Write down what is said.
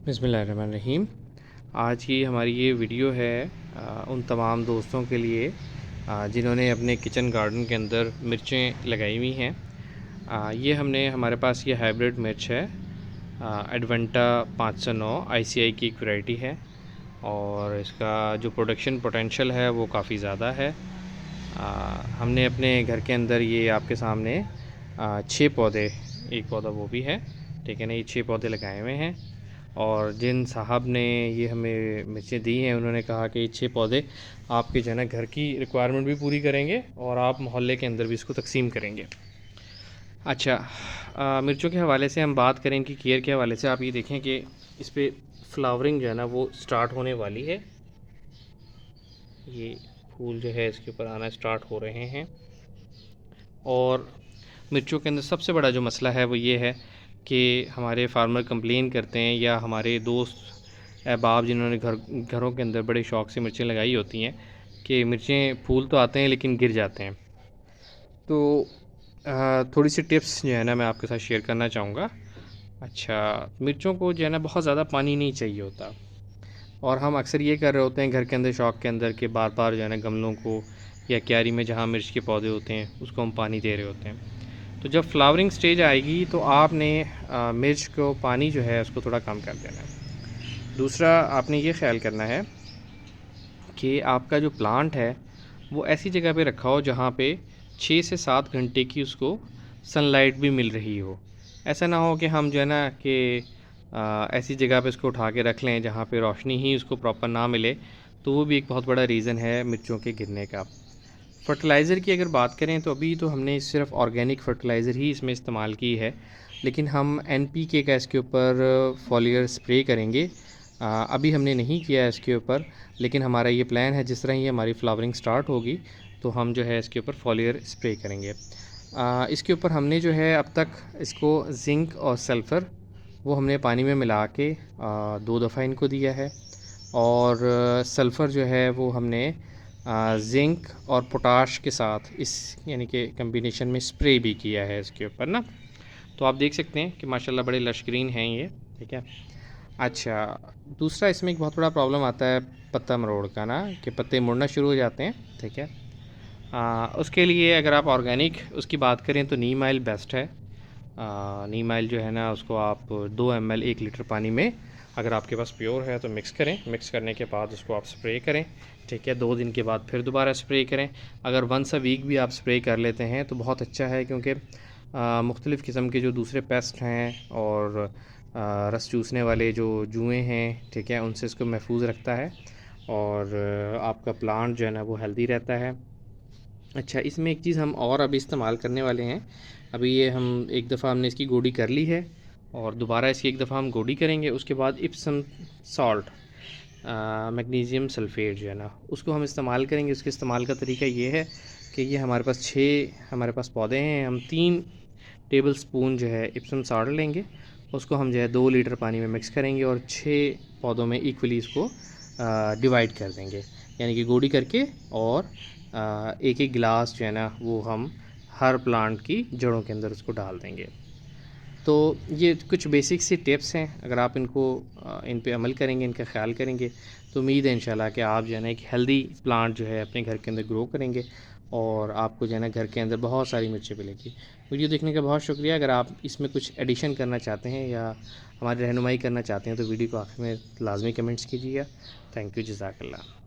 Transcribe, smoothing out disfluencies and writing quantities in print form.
बिस्मिल्लाहिर्रहमानिर्रहीम। आज की हमारी ये वीडियो है उन तमाम दोस्तों के लिए जिन्होंने अपने किचन गार्डन के अंदर मिर्चें लगाई हुई हैं। ये हमारे पास ये हाइब्रिड मिर्च है, एडवेंटा 509 आईसीआई की एक वैरायटी है और इसका जो प्रोडक्शन पोटेंशियल है वो काफ़ी ज़्यादा है। हमने अपने घर के अंदर ये आपके सामने 6 पौधे, एक पौधा वो भी है, ठीक है ना, ये 6 पौधे लगाए हुए हैं। और जिन साहब ने ये हमें मिर्चें दी हैं उन्होंने कहा कि ये 6 पौधे आपके जो है ना घर की रिक्वायरमेंट भी पूरी करेंगे और आप मोहल्ले के अंदर भी इसको तकसीम करेंगे। अच्छा, मिर्चों के हवाले से हम बात करें कि केयर के हवाले से आप ये देखें कि इस पर फ्लावरिंग जो है ना वो स्टार्ट होने वाली है। ये फूल जो है इसके ऊपर आना स्टार्ट हो रहे हैं। और मिर्चों के अंदर सबसे बड़ा जो मसला है वो ये है कि हमारे फार्मर कंप्लेन करते हैं या हमारे दोस्त अहबाब जिन्होंने घरों के अंदर बड़े शौक़ से मिर्चें लगाई होती हैं कि मिर्चें फूल तो आते हैं लेकिन गिर जाते हैं। तो थोड़ी सी टिप्स जो है ना मैं आपके साथ शेयर करना चाहूँगा। अच्छा, मिर्चों को जो है ना बहुत ज़्यादा पानी नहीं चाहिए होता और हम अक्सर ये कर रहे होते हैं घर के अंदर शौक़ के अंदर कि बार बार जो है ना गमलों को या क्यारी में जहाँ मिर्च के पौधे होते हैं उसको हम पानी दे रहे होते हैं। तो जब फ्लावरिंग स्टेज आएगी तो आपने मिर्च को पानी जो है उसको थोड़ा कम कर देना है। दूसरा, आपने ये ख्याल करना है कि आपका जो प्लांट है वो ऐसी जगह पे रखा हो जहाँ पे 6 से 7 घंटे की उसको सनलाइट भी मिल रही हो। ऐसा ना हो कि हम जो है ना कि ऐसी जगह पे उसको उठा के रख लें जहाँ पे रोशनी ही उसको प्रॉपर ना मिले, तो वो भी एक बहुत बड़ा रीज़न है मिर्चों के गिरने का। फ़र्टिलाइज़र की अगर बात करें तो अभी तो हमने सिर्फ ऑर्गेनिक फ़र्टिलाइज़र ही इसमें इस्तेमाल की है, लेकिन हम एनपीके का इसके ऊपर फॉलियर स्प्रे करेंगे। अभी हमने नहीं किया है इसके ऊपर, लेकिन हमारा ये प्लान है जिस तरह ही हमारी फ्लावरिंग स्टार्ट होगी तो हम जो है इसके ऊपर फॉलियर स्प्रे करेंगे। इसके ऊपर हमने जो है अब तक इसको जिंक और सल्फ़र वो हमने पानी में मिला के 2 दफ़ा इनको दिया है और सल्फ़र जो है वो हमने जिंक और पोटाश के साथ इस यानी कि कम्बिनेशन में स्प्रे भी किया है इसके ऊपर ना। तो आप देख सकते हैं कि माशाल्लाह बड़े लश ग्रीन हैं ये, ठीक है। अच्छा, दूसरा इसमें एक बहुत बड़ा प्रॉब्लम आता है पत्ता मरोड़ का ना, कि पत्ते मुड़ना शुरू हो जाते हैं, ठीक है। उसके लिए अगर आप ऑर्गेनिक उसकी बात करें तो नीम ऑयल बेस्ट है। नीम ऑयल जो है ना उसको आप 2 ml 1 लीटर पानी में अगर आपके पास प्योर है तो मिक्स करें। मिक्स करने के बाद उसको आप स्प्रे करें, ठीक है। 2 दिन के बाद फिर दोबारा स्प्रे करें। अगर वंस अ वीक भी आप स्प्रे कर लेते हैं तो बहुत अच्छा है, क्योंकि मुख्तलिफ़ किस्म के जो दूसरे पेस्ट हैं और रस चूसने वाले जो जुएँ हैं, ठीक है, उनसे इसको महफूज रखता है और आपका प्लांट जो है ना वो हेल्दी रहता है। अच्छा, इसमें एक चीज़ हम और अभी इस्तेमाल करने वाले हैं। अभी ये हम एक दफ़ा हमने इसकी गोडी कर ली है और दोबारा इसकी एक दफ़ा हम गोडी करेंगे। उसके बाद इप्सम सॉल्ट, मैग्नीशियम सल्फ़ेट जो है ना उसको हम इस्तेमाल करेंगे। उसके इस्तेमाल का तरीका ये है कि ये हमारे पास 6 पौधे हैं। हम 3 टेबल स्पून जो है इप्सम सॉल्ट लेंगे, उसको हम जो है 2 लीटर पानी में मिक्स करेंगे और 6 पौधों में इक्वली इसको डिवाइड कर देंगे, यानी कि गोडी करके, और एक एक गिलास जो है ना वो हम हर प्लांट की जड़ों के अंदर उसको डाल देंगे। तो ये कुछ बेसिक सी टिप्स हैं, अगर आप इन पे अमल करेंगे, इनका ख्याल करेंगे तो उम्मीद है इंशाल्लाह कि आप जो है ना एक हेल्दी प्लांट जो है अपने घर के अंदर ग्रो करेंगे और आपको जो है ना घर के अंदर बहुत सारी मिर्चें मिलेंगी। वीडियो देखने का बहुत शुक्रिया। अगर आप इसमें कुछ एडिशन करना चाहते हैं या हमारी रहनुमाई करना चाहते हैं तो वीडियो को आखिर में लाजमी कमेंट्स कीजिएगा। थैंक यू, जज़ाकल्लाह।